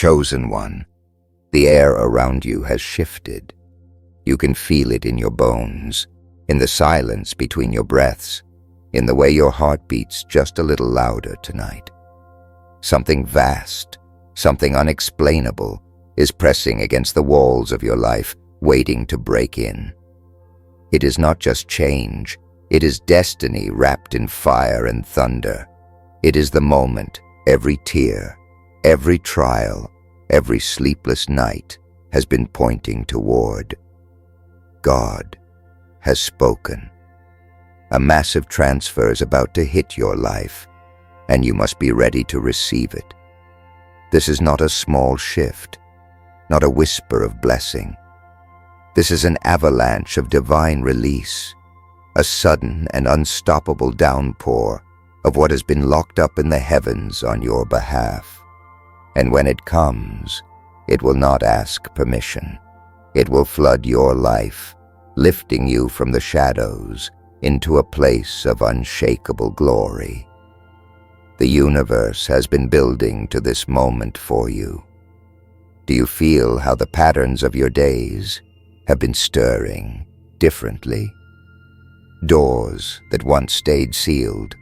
Chosen one, the air around you has shifted. You can feel it in your bones, in the silence between your breaths, in the way your heart beats just a little louder tonight. Something vast, something unexplainable, is pressing against the walls of your life, waiting to break in. It is not just change, it is destiny wrapped in fire and thunder. It is the moment every tear, every trial, every sleepless night has been pointing toward. God has spoken. A massive transfer is about to hit your life, and you must be ready to receive it. This is not a small shift, not a whisper of blessing. This is an avalanche of divine release, a sudden and unstoppable downpour of what has been locked up in the heavens on your behalf. And when it comes, it will not ask permission. It will flood your life, lifting you from the shadows into a place of unshakable glory. The universe has been building to this moment for you. Do you feel how the patterns of your days have been stirring differently? Doors that once stayed sealed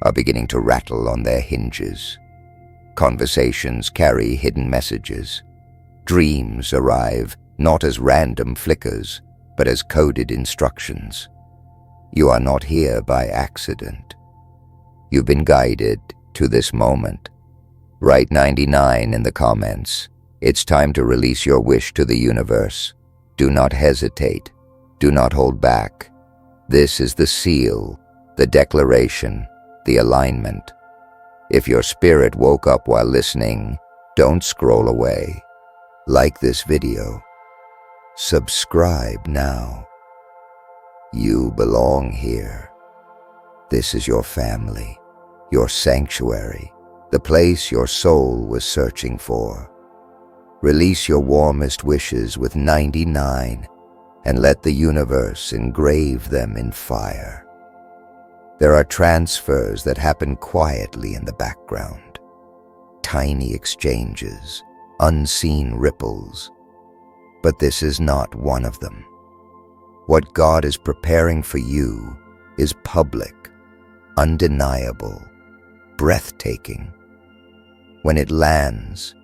are beginning to rattle on their hinges. Conversations carry hidden messages. Dreams arrive not as random flickers, but as coded instructions. You are not here by accident. You've been guided to this moment. Write 99 in the comments. It's time to release your wish to the universe. Do not hesitate. Do not hold back. This is the seal, the declaration, the alignment. If your spirit woke up while listening, don't scroll away. Like this video. Subscribe now. You belong here. This is your family, your sanctuary, the place your soul was searching for. Release your warmest wishes with 99 and let the universe engrave them in fire. There are transfers that happen quietly in the background. Tiny exchanges, unseen ripples. But this is not one of them. What God is preparing for you is public, undeniable, breathtaking. When it lands,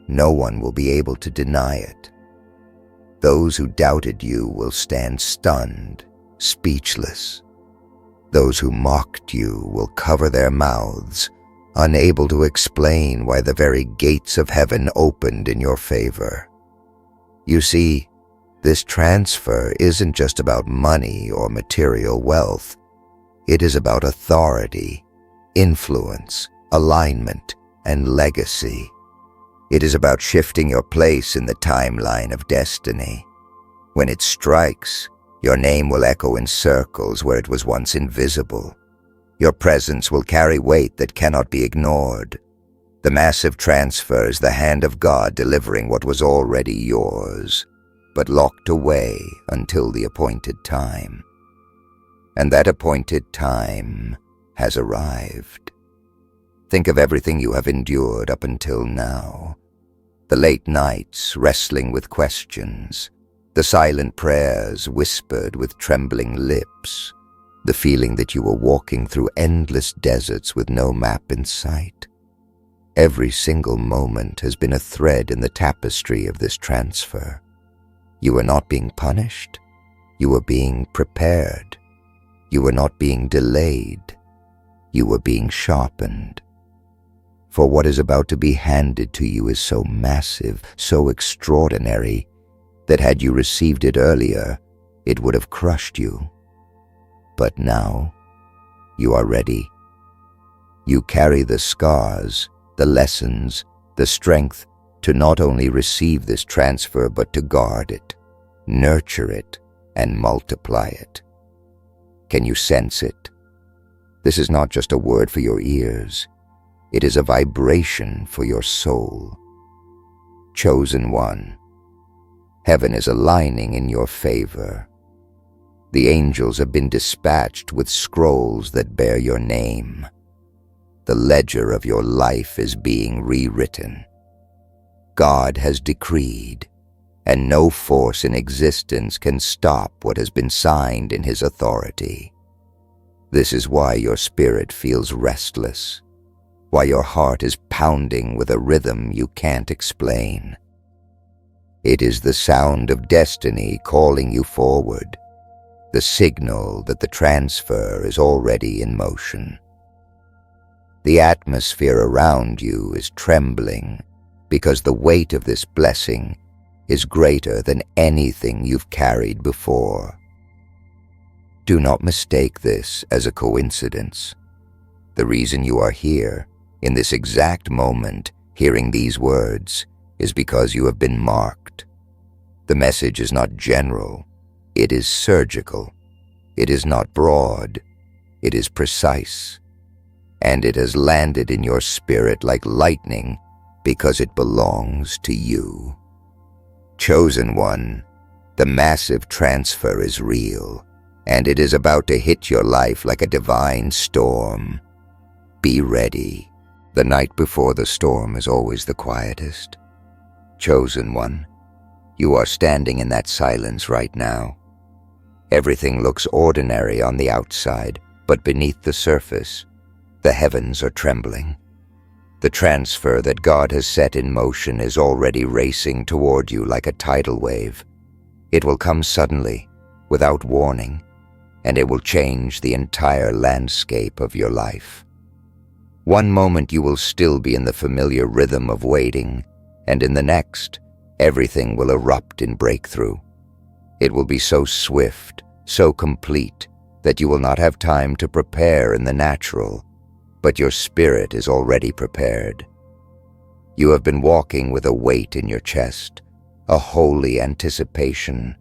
no one will be able to deny it. Those who doubted you will stand stunned, speechless. Those who mocked you will cover their mouths, unable to explain why the very gates of heaven opened in your favor. You see, this transfer isn't just about money or material wealth. It is about authority, influence, alignment, and legacy. It is about shifting your place in the timeline of destiny. When it strikes, your name will echo in circles where it was once invisible. Your presence will carry weight that cannot be ignored. The massive transfer is the hand of God delivering what was already yours, but locked away until the appointed time. And that appointed time has arrived. Think of everything you have endured up until now. The late nights wrestling with questions, the silent prayers whispered with trembling lips, the feeling that you were walking through endless deserts with no map in sight. Every single moment has been a thread in the tapestry of this transfer. You were not being punished. You were being prepared. You were not being delayed. You were being sharpened. For what is about to be handed to you is so massive, so extraordinary, that had you received it earlier, it would have crushed you. But now, you are ready. You carry the scars, the lessons, the strength to not only receive this transfer but to guard it, nurture it, and multiply it. Can you sense it? This is not just a word for your ears. It is a vibration for your soul. Chosen one, heaven is aligning in your favor. The angels have been dispatched with scrolls that bear your name. The ledger of your life is being rewritten. God has decreed, and no force in existence can stop what has been signed in His authority. This is why your spirit feels restless, why your heart is pounding with a rhythm you can't explain. It is the sound of destiny calling you forward, the signal that the transfer is already in motion. The atmosphere around you is trembling because the weight of this blessing is greater than anything you've carried before. Do not mistake this as a coincidence. The reason you are here, in this exact moment, hearing these words, is because you have been marked. The message is not general, it is surgical. It is not broad, it is precise. And it has landed in your spirit like lightning because it belongs to you. Chosen one, the massive transfer is real, and it is about to hit your life like a divine storm. Be ready. The night before the storm is always the quietest. Chosen one, you are standing in that silence right now. Everything looks ordinary on the outside, but beneath the surface, the heavens are trembling. The transfer that God has set in motion is already racing toward you like a tidal wave. It will come suddenly, without warning, and it will change the entire landscape of your life. One moment you will still be in the familiar rhythm of waiting, and in the next, everything will erupt in breakthrough. It will be so swift, so complete, that you will not have time to prepare in the natural, but your spirit is already prepared. You have been walking with a weight in your chest, a holy anticipation,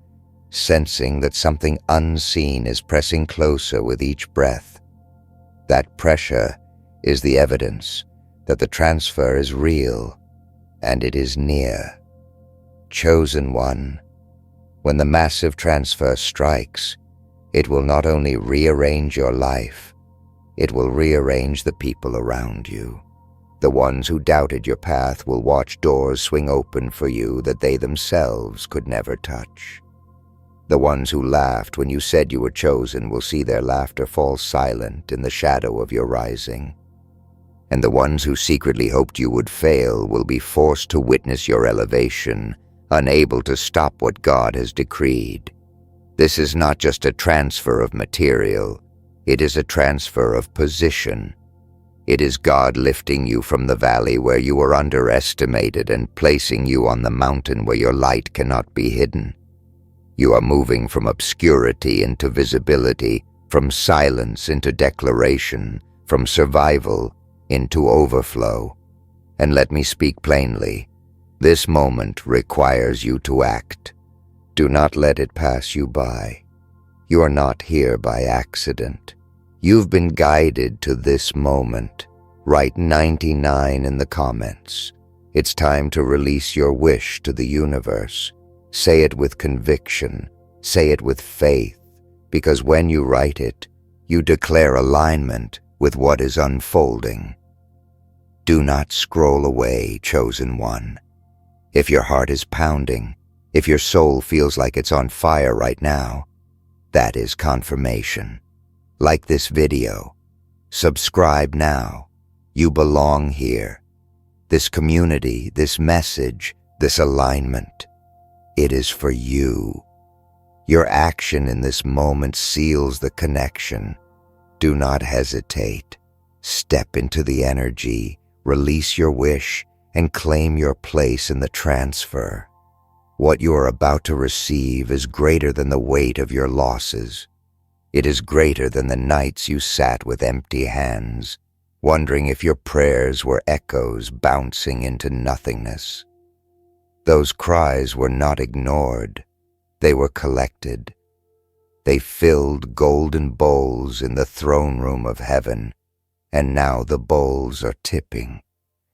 sensing that something unseen is pressing closer with each breath. That pressure is the evidence that the transfer is real and it is near. Chosen one, when the massive transfer strikes, it will not only rearrange your life, it will rearrange the people around you. The ones who doubted your path will watch doors swing open for you that they themselves could never touch. The ones who laughed when you said you were chosen will see their laughter fall silent in the shadow of your rising. And the ones who secretly hoped you would fail will be forced to witness your elevation, unable to stop what God has decreed. This is not just a transfer of material, it is a transfer of position. It is God lifting you from the valley where you were underestimated and placing you on the mountain where your light cannot be hidden. You are moving from obscurity into visibility, from silence into declaration, from survival into overflow. And let me speak plainly, this moment requires you to act. Do not let it pass you by. You are not here by accident. You've been guided to this moment. Write 99 in the comments. It's time to release your wish to the universe. Say it with conviction. Say it with faith, because when you write it, you declare alignment with what is unfolding. Do not scroll away, chosen one. If your heart is pounding, if your soul feels like it's on fire right now, that is confirmation. Like this video. Subscribe now. You belong here. This community, this message, this alignment, it is for you. Your action in this moment seals the connection. Do not hesitate. Step into the energy, release your wish, and claim your place in the transfer. What you are about to receive is greater than the weight of your losses. It is greater than the nights you sat with empty hands, wondering if your prayers were echoes bouncing into nothingness. Those cries were not ignored, they were collected. They filled golden bowls in the throne room of heaven, and now the bowls are tipping.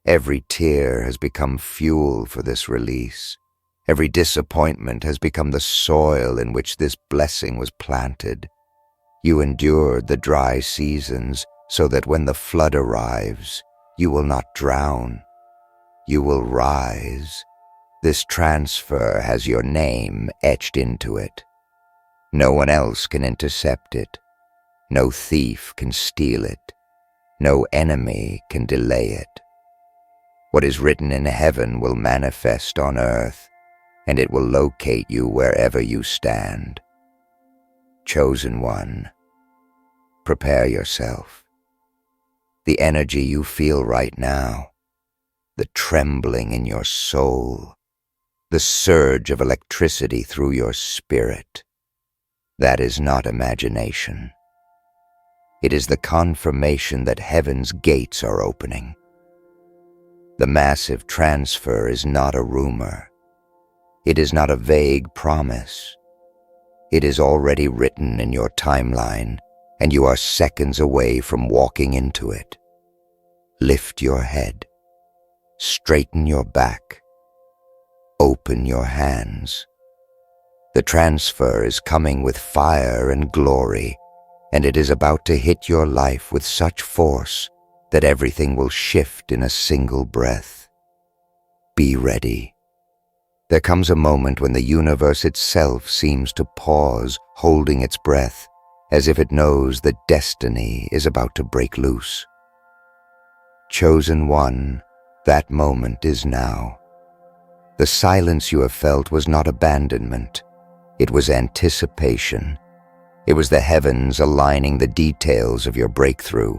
Every tear has become fuel for this release. Every disappointment has become the soil in which this blessing was planted. You endured the dry seasons so that when the flood arrives, you will not drown. You will rise, This transfer has your name etched into it. No one else can intercept it. No thief can steal it. No enemy can delay it. What is written in heaven will manifest on earth, and it will locate you wherever you stand. Chosen one, prepare yourself. The energy you feel right now, the trembling in your soul, the surge of electricity through your spirit, that is not imagination. It is the confirmation that heaven's gates are opening. The massive transfer is not a rumor. It is not a vague promise. It is already written in your timeline, and you are seconds away from walking into it. Lift your head. Straighten your back. Open your hands. The transfer is coming with fire and glory, and it is about to hit your life with such force that everything will shift in a single breath. Be ready. There comes a moment when the universe itself seems to pause, holding its breath, as if it knows that destiny is about to break loose. Chosen one, that moment is now. The silence you have felt was not abandonment. It was anticipation. It was the heavens aligning the details of your breakthrough,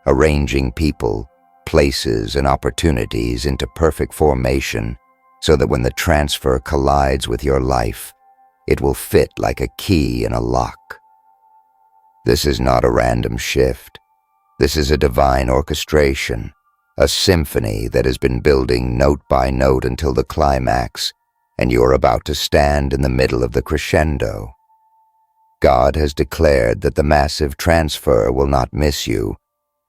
arranging people, places, and opportunities into perfect formation so that when the transfer collides with your life, it will fit like a key in a lock. This is not a random shift. This is a divine orchestration, a symphony that has been building note by note until the climax, and you are about to stand in the middle of the crescendo. God has declared that the massive transfer will not miss you,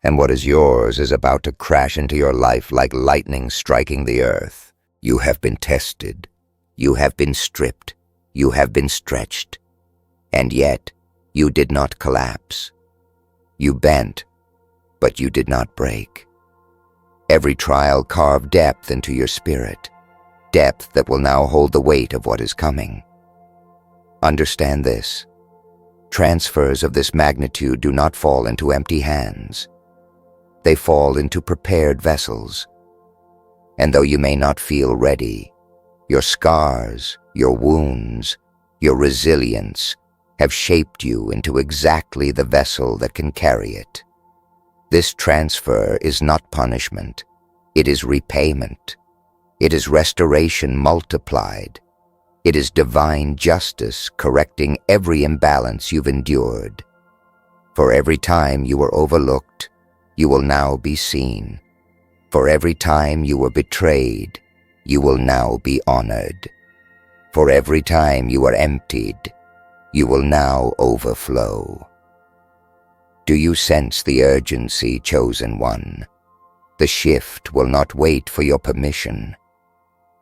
and what is yours is about to crash into your life like lightning striking the earth. You have been tested. You have been stripped. You have been stretched. And yet, you did not collapse. You bent, but you did not break. Every trial carved depth into your spirit, depth that will now hold the weight of what is coming. Understand this. Transfers of this magnitude do not fall into empty hands. They fall into prepared vessels. And though you may not feel ready, your scars, your wounds, your resilience have shaped you into exactly the vessel that can carry it. This transfer is not punishment. It is repayment. It is restoration multiplied. It is divine justice correcting every imbalance you've endured. For every time you were overlooked, you will now be seen. For every time you were betrayed, you will now be honored. For every time you were emptied, you will now overflow. Do you sense the urgency, chosen one? The shift will not wait for your permission.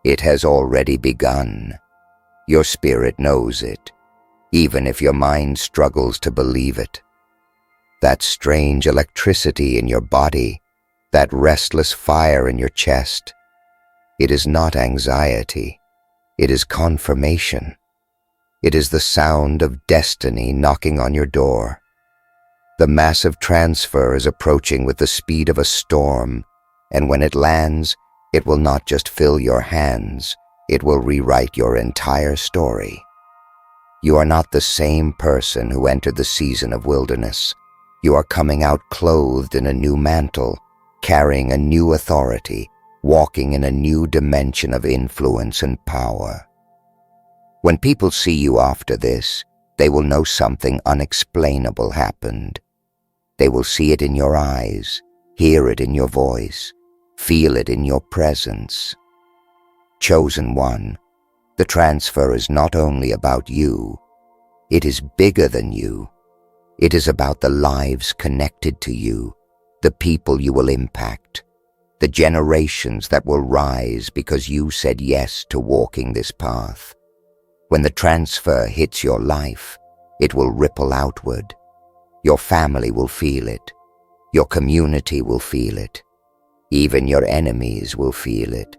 It has already begun. Your spirit knows it, even if your mind struggles to believe it. That strange electricity in your body, that restless fire in your chest, it is not anxiety. It is confirmation. It is the sound of destiny knocking on your door. The massive transfer is approaching with the speed of a storm, and when it lands, it will not just fill your hands, it will rewrite your entire story. You are not the same person who entered the season of wilderness. You are coming out clothed in a new mantle, carrying a new authority, walking in a new dimension of influence and power. When people see you after this, they will know something unexplainable happened. They will see it in your eyes, hear it in your voice, feel it in your presence. Chosen one, the transfer is not only about you, it is bigger than you. It is about the lives connected to you, the people you will impact, the generations that will rise because you said yes to walking this path. When the transfer hits your life, it will ripple outward. Your family will feel it. Your community will feel it. Even your enemies will feel it.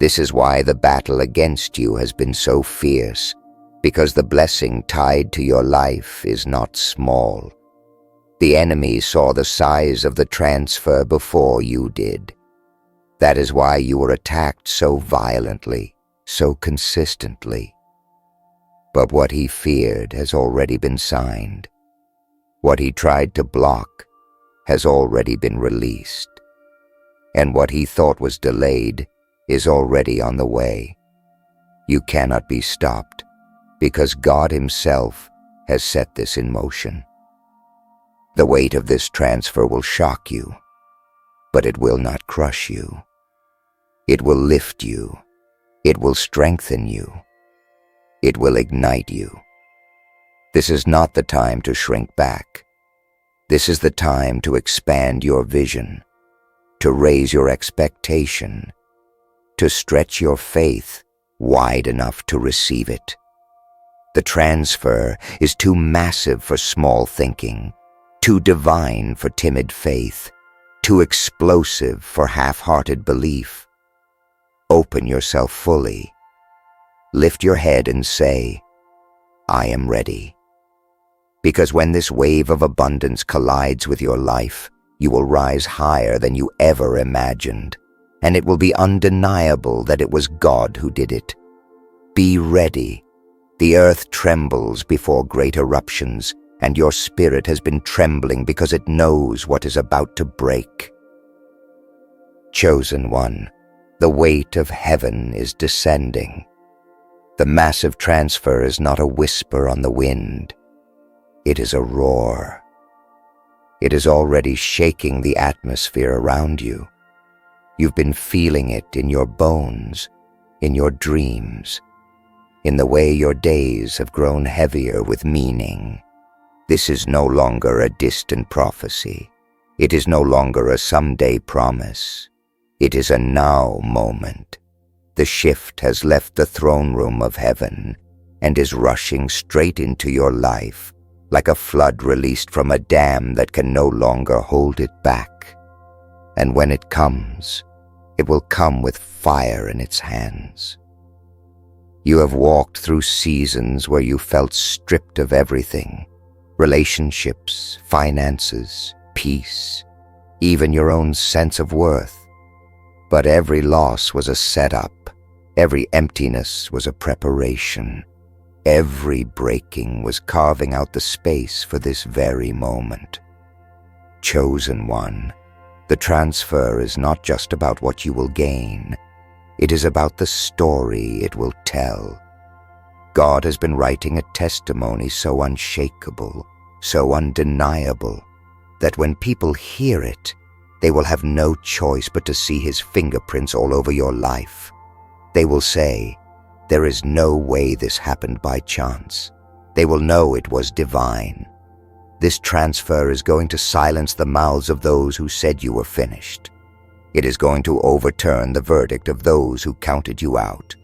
This is why the battle against you has been so fierce, because the blessing tied to your life is not small. The enemy saw the size of the transfer before you did. That is why you were attacked so violently, so consistently. But what he feared has already been signed. What he tried to block has already been released. And what he thought was delayed is already on the way. You cannot be stopped, because God Himself has set this in motion. The weight of this transfer will shock you, but it will not crush you. It will lift you. It will strengthen you. It will ignite you. This is not the time to shrink back. This is the time to expand your vision, to raise your expectation, to stretch your faith wide enough to receive it. The transfer is too massive for small thinking, too divine for timid faith, too explosive for half-hearted belief. Open yourself fully. Lift your head and say, I am ready. Because when this wave of abundance collides with your life, you will rise higher than you ever imagined, and it will be undeniable that it was God who did it. Be ready. The earth trembles before great eruptions, and your spirit has been trembling because it knows what is about to break. Chosen one, the weight of heaven is descending. The massive transfer is not a whisper on the wind. It is a roar. It is already shaking the atmosphere around you. You've been feeling it in your bones, in your dreams, in the way your days have grown heavier with meaning. This is no longer a distant prophecy. It is no longer a someday promise. It is a now moment. The shift has left the throne room of heaven and is rushing straight into your life, like a flood released from a dam that can no longer hold it back. And when it comes, it will come with fire in its hands. You have walked through seasons where you felt stripped of everything: relationships, finances, peace, even your own sense of worth. But every loss was a setup. Every emptiness was a preparation. Every breaking was carving out the space for this very moment. Chosen one, the transfer is not just about what you will gain. It is about the story it will tell. God has been writing a testimony so unshakable, so undeniable, that when people hear it, they will have no choice but to see His fingerprints all over your life. They will say, there is no way this happened by chance. They will know it was divine. This transfer is going to silence the mouths of those who said you were finished. It is going to overturn the verdict of those who counted you out.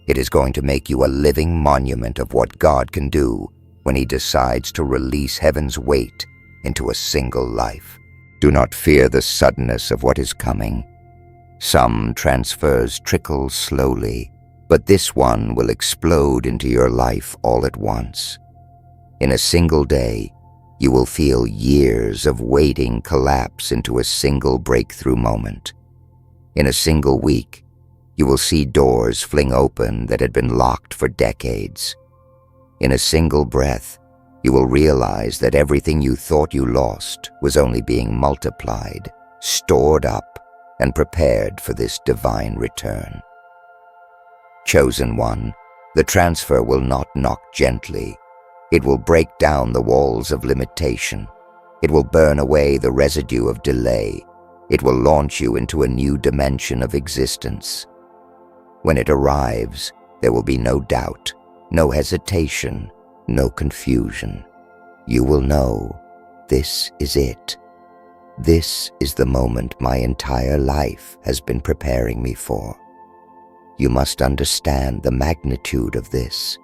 It is going to make you a living monument of what God can do when He decides to release heaven's weight into a single life. Do not fear the suddenness of what is coming. Some transfers trickle slowly, but this one will explode into your life all at once. In a single day, you will feel years of waiting collapse into a single breakthrough moment. In a single week, you will see doors fling open that had been locked for decades. In a single breath, you will realize that everything you thought you lost was only being multiplied, stored up, and prepared for this divine return. Chosen one, the transfer will not knock gently. It will break down the walls of limitation. It will burn away the residue of delay. It will launch you into a new dimension of existence. When it arrives, there will be no doubt, no hesitation, no confusion. You will know, this is it. This is the moment my entire life has been preparing me for. You must understand the magnitude of this.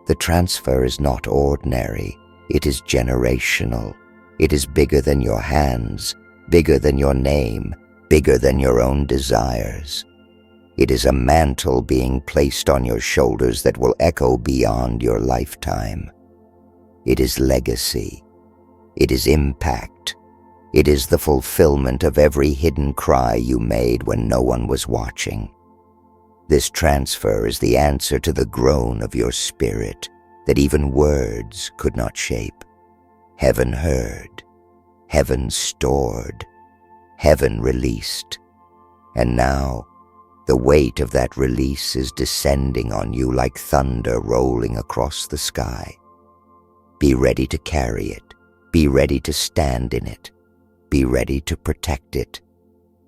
The transfer is not ordinary. It is generational. It is bigger than your hands, bigger than your name, bigger than your own desires. It is a mantle being placed on your shoulders that will echo beyond your lifetime. It is legacy. It is impact. It is the fulfillment of every hidden cry you made when no one was watching. This transfer is the answer to the groan of your spirit that even words could not shape. Heaven heard, heaven stored, heaven released. And now, the weight of that release is descending on you like thunder rolling across the sky. Be ready to carry it. Be ready to stand in it. Be ready to protect it,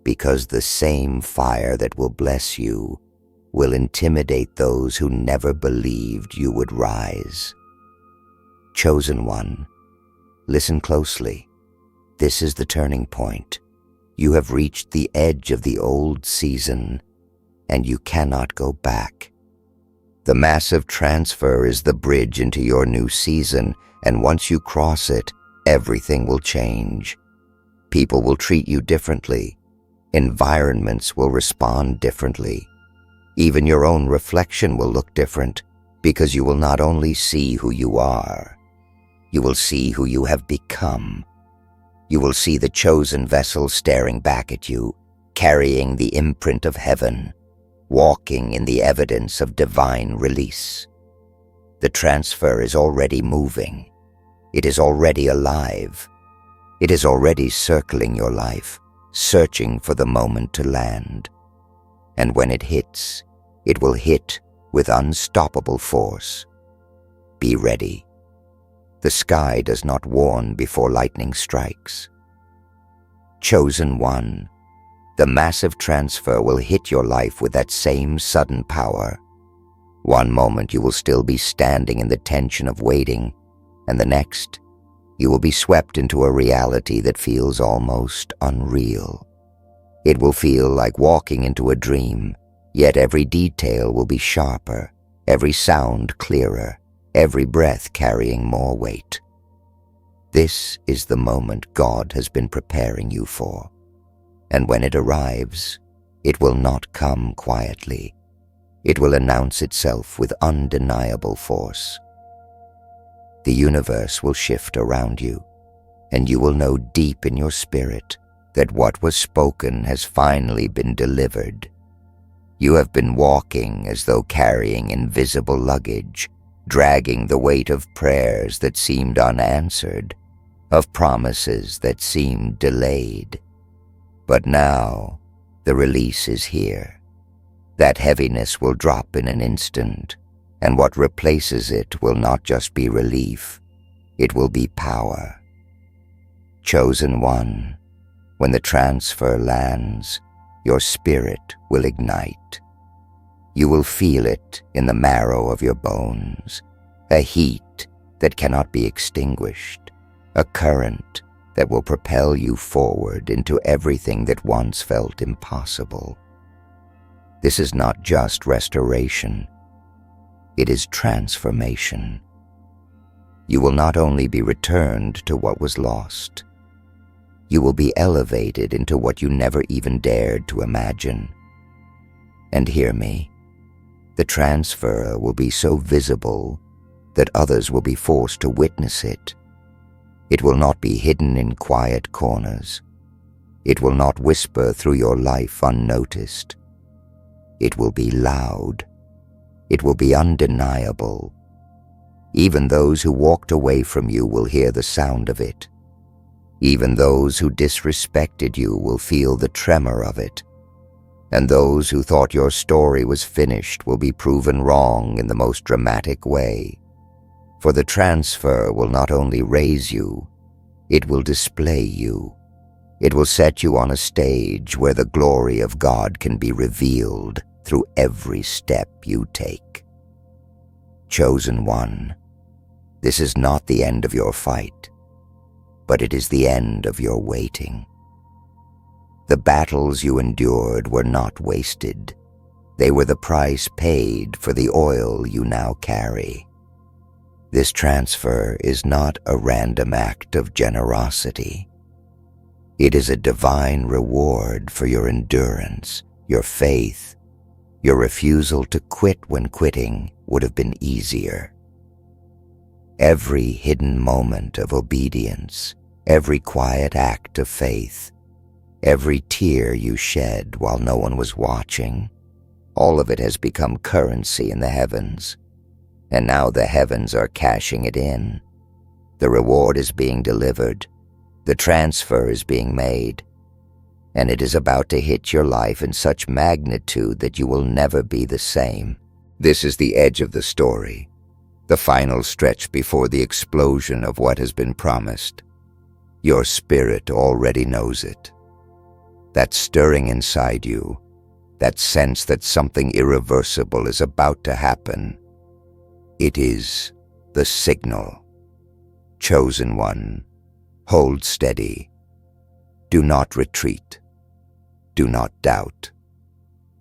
because the same fire that will bless you will intimidate those who never believed you would rise. Chosen one, listen closely. This is the turning point. You have reached the edge of the old season, and you cannot go back. The massive transfer is the bridge into your new season, and once you cross it, everything will change. People will treat you differently. Environments will respond differently. Even your own reflection will look different, because you will not only see who you are, you will see who you have become. You will see the chosen vessel staring back at you, carrying the imprint of heaven, walking in the evidence of divine release. The transfer is already moving. It is already alive. It is already circling your life, searching for the moment to land. And when it hits, it will hit with unstoppable force. Be ready. The sky does not warn before lightning strikes. Chosen one, the massive transfer will hit your life with that same sudden power. One moment you will still be standing in the tension of waiting, and the next, you will be swept into a reality that feels almost unreal. It will feel like walking into a dream, yet every detail will be sharper, every sound clearer, every breath carrying more weight. This is the moment God has been preparing you for, and when it arrives, it will not come quietly. It will announce itself with undeniable force. The universe will shift around you, and you will know deep in your spirit that what was spoken has finally been delivered. You have been walking as though carrying invisible luggage, dragging the weight of prayers that seemed unanswered, of promises that seemed delayed. But now, the release is here. That heaviness will drop in an instant, and what replaces it will not just be relief, it will be power. Chosen one, when the transfer lands, your spirit will ignite. You will feel it in the marrow of your bones, a heat that cannot be extinguished, a current that will propel you forward into everything that once felt impossible. This is not just restoration, it is transformation. You will not only be returned to what was lost, you will be elevated into what you never even dared to imagine. And hear me, the transfer will be so visible that others will be forced to witness it. It will not be hidden in quiet corners. It will not whisper through your life unnoticed. It will be loud. It will be undeniable. Even those who walked away from you will hear the sound of it. Even those who disrespected you will feel the tremor of it. And those who thought your story was finished will be proven wrong in the most dramatic way. For the transfer will not only raise you, it will display you. It will set you on a stage where the glory of God can be revealed through every step you take. Chosen one, this is not the end of your fight, but it is the end of your waiting. The battles you endured were not wasted. They were the price paid for the oil you now carry. This transfer is not a random act of generosity. It is a divine reward for your endurance, your faith, Your refusal to quit when quitting would have been easier. Every hidden moment of obedience, every quiet act of faith, every tear you shed while no one was watching, all of it has become currency in the heavens. And now the heavens are cashing it in. The reward is being delivered. The transfer is being made. And it is about to hit your life in such magnitude that you will never be the same. This is the edge of the story, the final stretch before the explosion of what has been promised. Your spirit already knows it. That stirring inside you, that sense that something irreversible is about to happen, it is the signal. Chosen one, hold steady. Do not retreat. Do not doubt.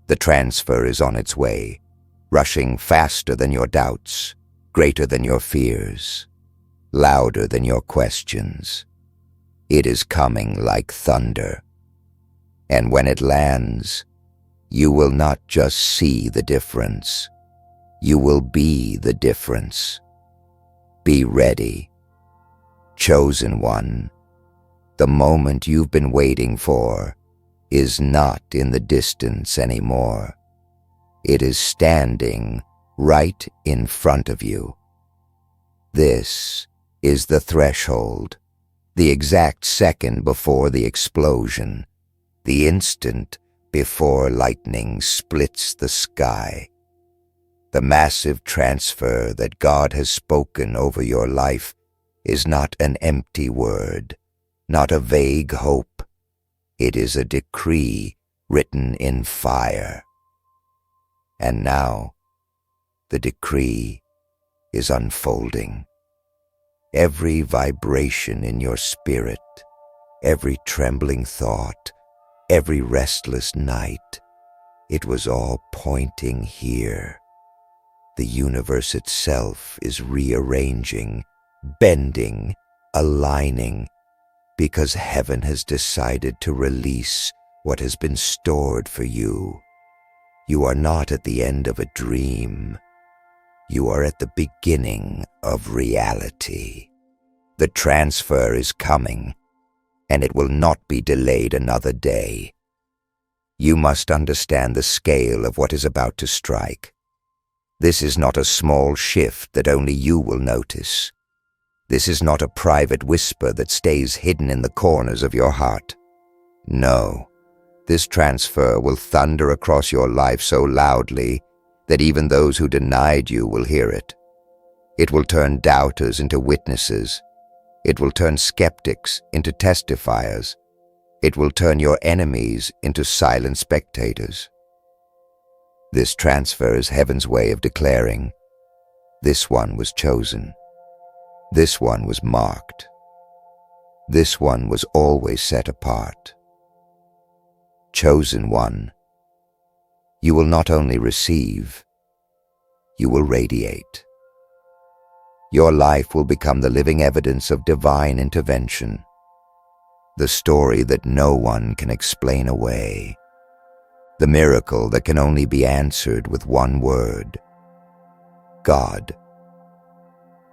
The transfer is on its way, rushing faster than your doubts, greater than your fears, louder than your questions. It is coming like thunder. And when it lands, you will not just see the difference. You will be the difference. Be ready. Chosen one, the moment you've been waiting for is not in the distance anymore. It is standing right in front of you. This is the threshold, the exact second before the explosion, the instant before lightning splits the sky. The massive transfer that God has spoken over your life is not an empty word, not a vague hope. It is a decree written in fire. And now, the decree is unfolding. Every vibration in your spirit, every trembling thought, every restless night, it was all pointing here. The universe itself is rearranging, bending, aligning, because heaven has decided to release what has been stored for you. You are not at the end of a dream. You are at the beginning of reality. The transfer is coming, and it will not be delayed another day. You must understand the scale of what is about to strike. This is not a small shift that only you will notice. This is not a private whisper that stays hidden in the corners of your heart. No, this transfer will thunder across your life so loudly that even those who denied you will hear it. It will turn doubters into witnesses. It will turn skeptics into testifiers. It will turn your enemies into silent spectators. This transfer is heaven's way of declaring, this one was chosen. This one was marked. This one was always set apart. Chosen one, you will not only receive, you will radiate. Your life will become the living evidence of divine intervention, the story that no one can explain away, the miracle that can only be answered with one word: God.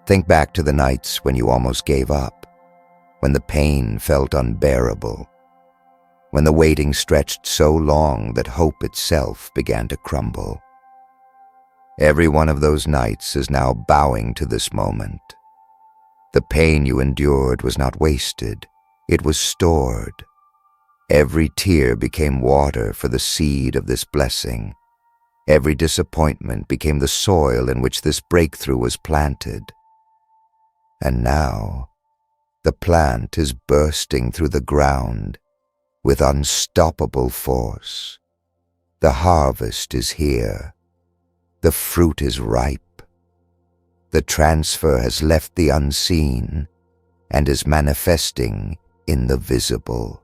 Think back to the nights when you almost gave up, when the pain felt unbearable, when the waiting stretched so long that hope itself began to crumble. Every one of those nights is now bowing to this moment. The pain you endured was not wasted, it was stored. Every tear became water for the seed of this blessing. Every disappointment became the soil in which this breakthrough was planted. And now, the plant is bursting through the ground with unstoppable force. The harvest is here. The fruit is ripe. The transfer has left the unseen and is manifesting in the visible.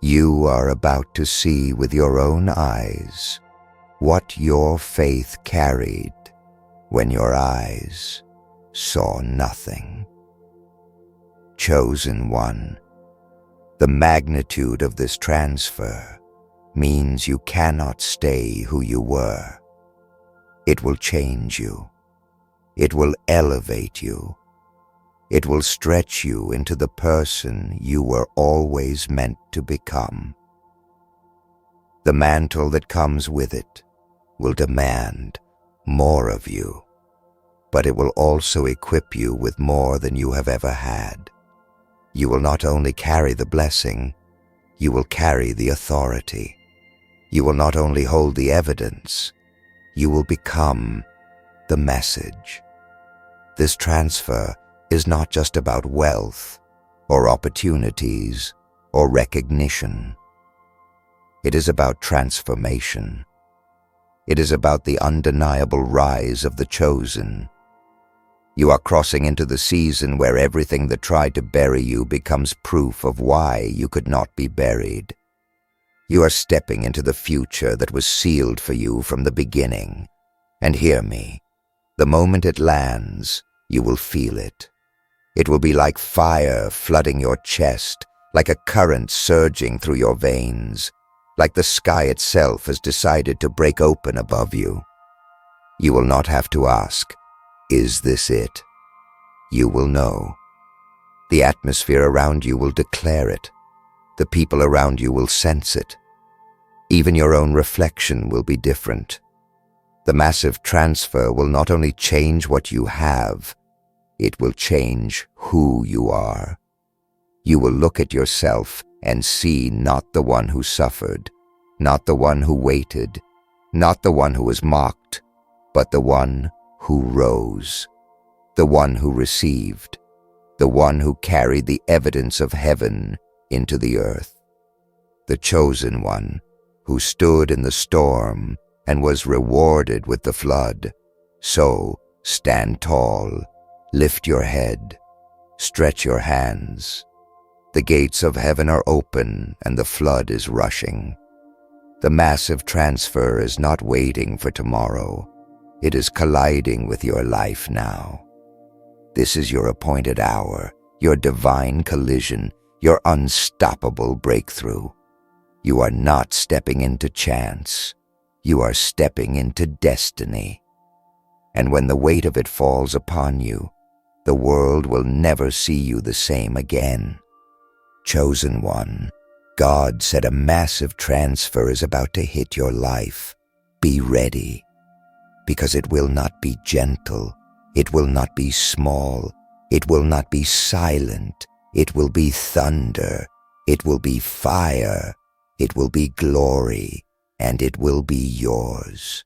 You are about to see with your own eyes what your faith carried when your eyes saw nothing. Chosen one, the magnitude of this transfer, means you cannot stay who you were. It will change you. It will elevate you. It will stretch you into the person you were always meant to become. The mantle that comes with it will demand more of you, but it will also equip you with more than you have ever had. You will not only carry the blessing, you will carry the authority. You will not only hold the evidence, you will become the message. This transfer is not just about wealth or opportunities or recognition. It is about transformation. It is about the undeniable rise of the chosen. You are crossing into the season where everything that tried to bury you becomes proof of why you could not be buried. You are stepping into the future that was sealed for you from the beginning. And hear me, the moment it lands, you will feel it. It will be like fire flooding your chest, like a current surging through your veins, like the sky itself has decided to break open above you. You will not have to ask, "Is this it?" You will know. The atmosphere around you will declare it. The people around you will sense it. Even your own reflection will be different. The massive transfer will not only change what you have, it will change who you are. You will look at yourself and see not the one who suffered, not the one who waited, not the one who was mocked, but the one who rose, the one who received, the one who carried the evidence of heaven into the earth, the chosen one who stood in the storm and was rewarded with the flood. So stand tall, lift your head, stretch your hands. The gates of heaven are open and the flood is rushing. The massive transfer is not waiting for tomorrow. It is colliding with your life now. This is your appointed hour, your divine collision, your unstoppable breakthrough. You are not stepping into chance. You are stepping into destiny. And when the weight of it falls upon you, the world will never see you the same again. Chosen one, God said a massive transfer is about to hit your life. Be ready, because it will not be gentle. It will not be small. It will not be silent. It will be thunder. It will be fire. It will be glory, and it will be yours.